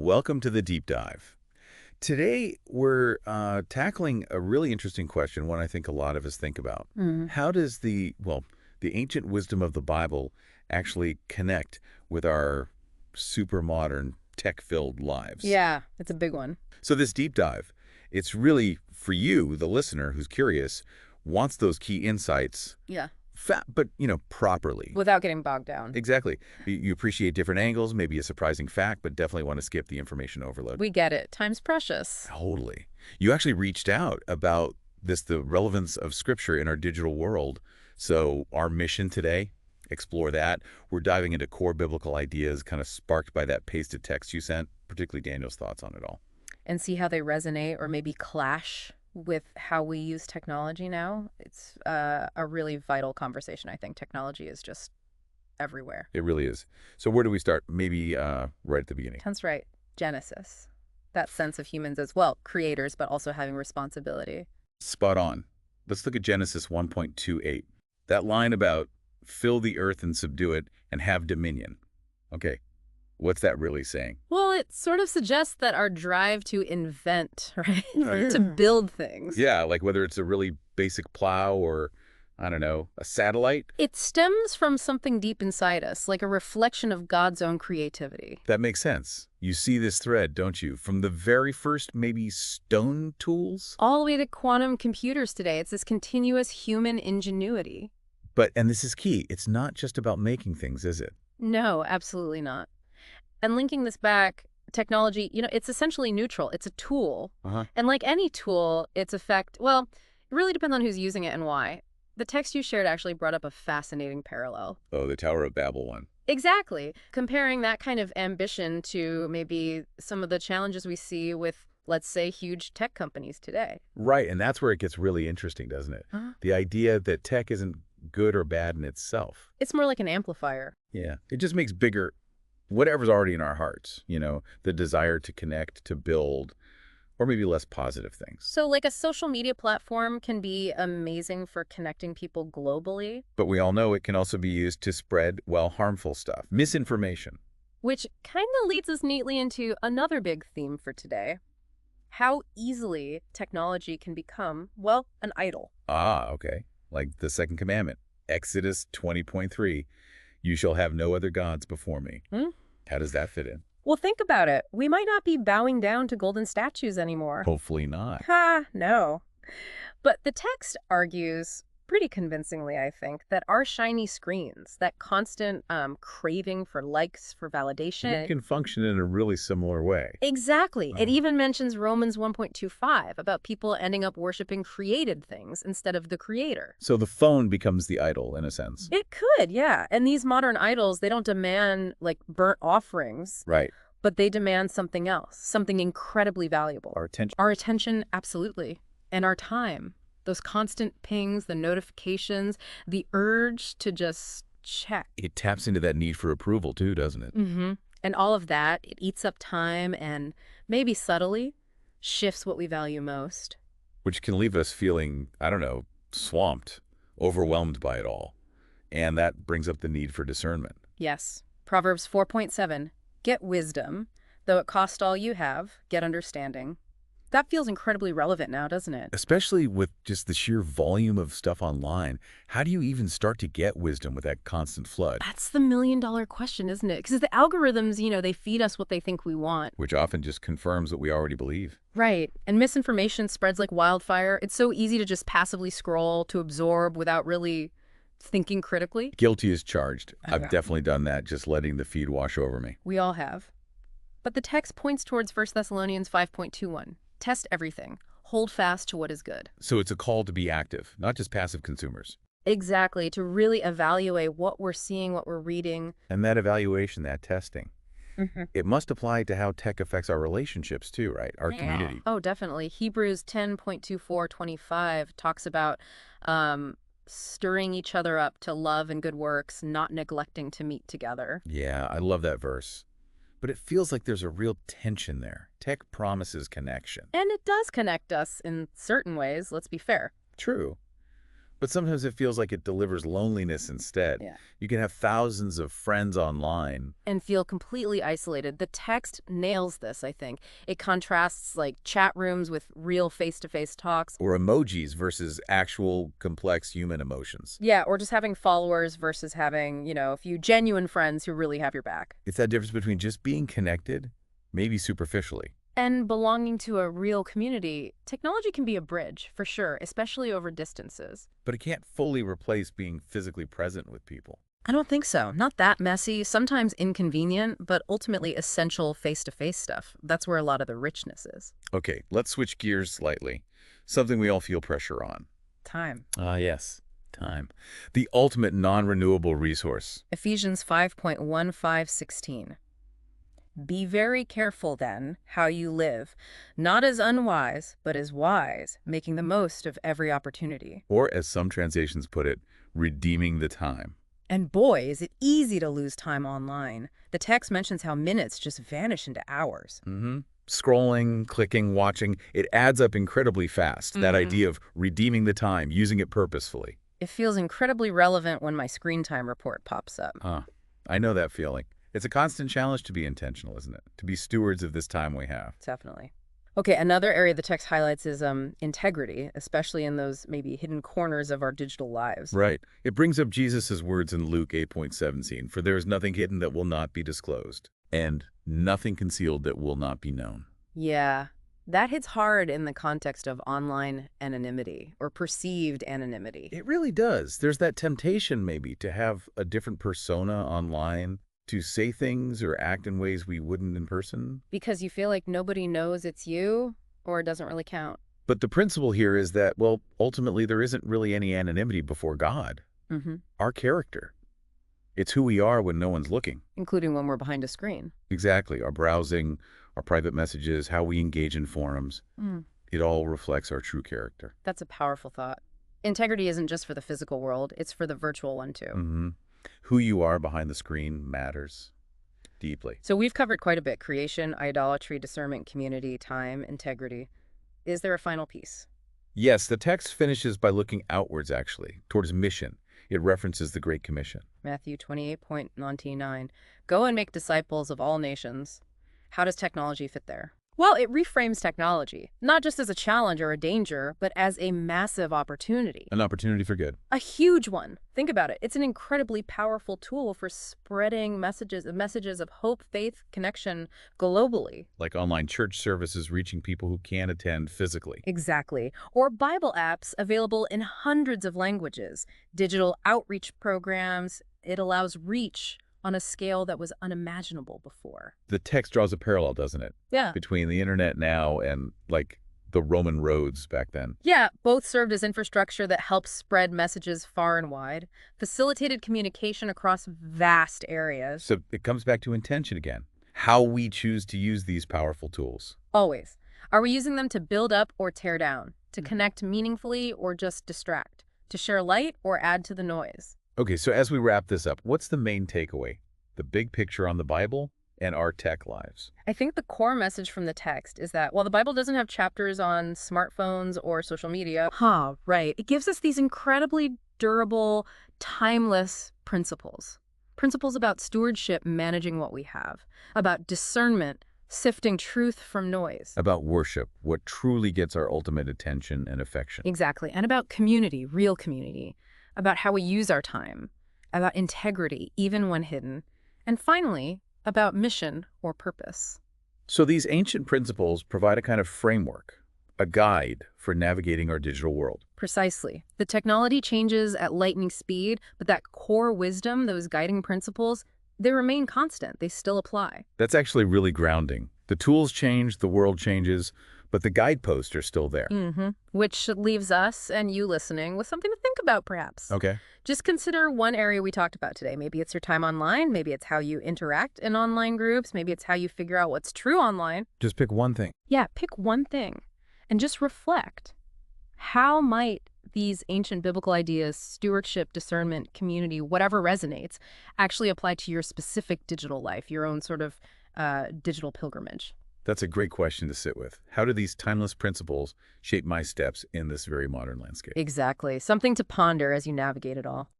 Welcome to the deep dive. Today, we're tackling a really interesting question, one I think a lot of us think about. Mhm. How does the ancient wisdom of the Bible actually connect with our super modern, tech-filled lives? Yeah, it's a big one. So this deep dive, it's really for you, the listener who's curious, wants those key insights, Yeah. but, properly. Without getting bogged down. Exactly. You appreciate different angles, maybe a surprising fact, but definitely want to skip the information overload. We get it. Time's precious. Totally. You actually reached out about the relevance of Scripture in our digital world. So our mission today, explore that. We're diving into core biblical ideas kind of sparked by that pasted text you sent, particularly Daniel's thoughts on it all. And see how they resonate or maybe clash with how we use technology now. It's a really vital conversation, I think. Technology is just everywhere. It really is. So where do we start? Maybe right at the beginning. That's right. Genesis. That sense of humans as well, creators, but also having responsibility. Spot on. Let's look at Genesis 1.28. That line about fill the earth and subdue it and have dominion. Okay, what's that really saying? Well, it sort of suggests that our drive to invent, right? Right. To build things. Yeah, like whether it's a really basic plow or, I don't know, a satellite. It stems from something deep inside us, like a reflection of God's own creativity. That makes sense. You see this thread, don't you? From the very first, maybe stone tools? All the way to quantum computers today, it's this continuous human ingenuity. And this is key, it's not just about making things, is it? No, absolutely not. And linking this back, technology, it's essentially neutral. It's a tool. Uh-huh. And like any tool, its effect, well, it really depends on who's using it and why. The text you shared actually brought up a fascinating parallel. Oh, the Tower of Babel one. Exactly. Comparing that kind of ambition to maybe some of the challenges we see with, let's say, huge tech companies today. Right, and that's where it gets really interesting, doesn't it? Huh? The idea that tech isn't good or bad in itself. It's more like an amplifier. Yeah, it just makes bigger whatever's already in our hearts, the desire to connect, to build, or maybe less positive things. So like a social media platform can be amazing for connecting people globally, But we all know it can also be used to spread, harmful stuff, misinformation. which kind of leads us neatly into another big theme for today. How easily technology can become, well, an idol. Ah, okay. Like the second commandment, Exodus 20.3, you shall have no other gods before me. Hmm? How does that fit in? Well, think about it. We might not be bowing down to golden statues anymore. Hopefully not. Ha, no. But the text argues pretty convincingly, I think, that our shiny screens, that constant craving for likes, for It validation. can function in a really similar way. Exactly. It Oh. even mentions Romans 1.25 about people ending up worshiping created things instead of the creator. So the phone becomes the idol, in a sense. It could, yeah. And these modern idols, they don't demand like burnt offerings, Right. but they demand something else, something incredibly valuable. Our attention. Our attention, absolutely. And our time. Those constant pings, the notifications, the urge to just check. It taps into that need for approval too, doesn't it? Mm-hmm. And all of that, it eats up time and maybe subtly shifts what we value most. Which can leave us feeling, I don't know, swamped, overwhelmed by it all. And that brings up the need for discernment. Yes. Proverbs 4.7, get wisdom, though it cost all you have, get understanding. That feels incredibly relevant now, doesn't it? Especially with just the sheer volume of stuff online. How do you even start to get wisdom with that constant flood? That's the million-dollar question, isn't it? Because the algorithms, they feed us what they think we want. Which often just confirms what we already believe. Right. And misinformation spreads like wildfire. It's so easy to just passively scroll, to absorb without really thinking critically. Guilty as charged. I've Yeah. definitely done that, just letting the feed wash over me. We all have. But the text points towards 1 Thessalonians 5.21. Test everything. Hold fast to what is good. So it's a call to be active, not just passive consumers. Exactly. To really evaluate what we're seeing, what we're reading. And that evaluation, that testing, Mm-hmm. it must apply to how tech affects our relationships too, right? Our community. Oh, definitely. Hebrews 10.24-25 talks about stirring each other up to love and good works, not neglecting to meet together. Yeah, I love that verse. But it feels like there's a real tension there. Tech promises connection. And it does connect us in certain ways, let's be fair. True. But sometimes it feels like it delivers loneliness instead. Yeah. You can have thousands of friends online. And feel completely isolated. The text nails this, I think. It contrasts like chat rooms with real face-to-face talks. Or emojis versus actual complex human emotions. Yeah, or just having followers versus having, a few genuine friends who really have your back. It's that difference between just being connected, maybe superficially. And belonging to a real community, technology can be a bridge, for sure, especially over distances. But it can't fully replace being physically present with people. I don't think so. Not that messy, sometimes inconvenient, but ultimately essential face-to-face stuff. That's where a lot of the richness is. Okay, let's switch gears slightly. Something we all feel pressure on. Time. Yes, time. The ultimate non-renewable resource. Ephesians 5.15:16. Be very careful, then, how you live, not as unwise, but as wise, making the most of every opportunity. Or, as some translations put it, redeeming the time. And boy, is it easy to lose time online. The text mentions how minutes just vanish into hours. Scrolling, clicking, watching, it adds up incredibly fast. That idea of redeeming the time, using it purposefully. It feels incredibly relevant when my screen time report pops up. I know that feeling. It's a constant challenge to be intentional, isn't it? To be stewards of this time we have. Definitely. Okay, another area the text highlights is integrity, especially in those maybe hidden corners of our digital lives. Right. It brings up Jesus' words in Luke 8:17, "For there is nothing hidden that will not be disclosed, and nothing concealed that will not be known." Yeah, that hits hard in the context of online anonymity or perceived anonymity. It really does. There's that temptation maybe to have a different persona online, to say things or act in ways we wouldn't in person. Because you feel like nobody knows it's you or it doesn't really count. But the principle here is that, well, ultimately there isn't really any anonymity before God. Our character. It's who we are when no one's looking. Including when we're behind a screen. Exactly. Our browsing, our private messages, how we engage in forums. It all reflects our true character. That's a powerful thought. Integrity isn't just for the physical world, it's for the virtual one too. Who you are behind the screen matters deeply. So we've covered quite a bit: creation, idolatry, discernment, community, time, integrity. Is there a final piece? Yes, the text finishes by looking outwards, actually, towards mission. It references the Great Commission. Matthew 28.99. Go and make disciples of all nations. How does technology fit there? Well, it reframes technology, not just as a challenge or a danger, but as a massive opportunity. An opportunity for good. A huge one. Think about it. It's an incredibly powerful tool for spreading messages of hope, faith, connection globally. Like online church services reaching people who can't attend physically. Exactly. Or Bible apps available in hundreds of languages. Digital outreach programs. It allows reach on a scale that was unimaginable before. The text draws a parallel, doesn't it? Yeah. Between the internet now and, like, the Roman roads back then. Yeah, both served as infrastructure that helped spread messages far and wide, facilitated communication across vast areas. So it comes back to intention again. How we choose to use these powerful tools. Always. Are we using them to build up or tear down? To connect meaningfully or just distract? To share light or add to the noise? Okay, so as we wrap this up, what's the main takeaway? The big picture on the Bible and our tech lives. I think the core message from the text is that while the Bible doesn't have chapters on smartphones or social media, right, it gives us these incredibly durable, timeless principles. Principles about stewardship, managing what we have, about discernment, sifting truth from noise. About worship, what truly gets our ultimate attention and affection. Exactly. And about community, real community, about how we use our time, about integrity, even when hidden, and finally, about mission or purpose. So these ancient principles provide a kind of framework, a guide for navigating our digital world. Precisely. The technology changes at lightning speed, but that core wisdom, those guiding principles, they remain constant. They still apply. That's actually really grounding. The tools change, the world changes, but the guideposts are still there. Which leaves us and you listening with something to think about, perhaps. Okay. Just consider one area we talked about today. Maybe it's your time online. Maybe it's how you interact in online groups. Maybe it's how you figure out what's true online. Just pick one thing. Yeah, pick one thing and just reflect. How might these ancient biblical ideas, stewardship, discernment, community, whatever resonates, actually apply to your specific digital life, your own sort of digital pilgrimage? That's a great question to sit with. How do these timeless principles shape my steps in this very modern landscape? Exactly. Something to ponder as you navigate it all.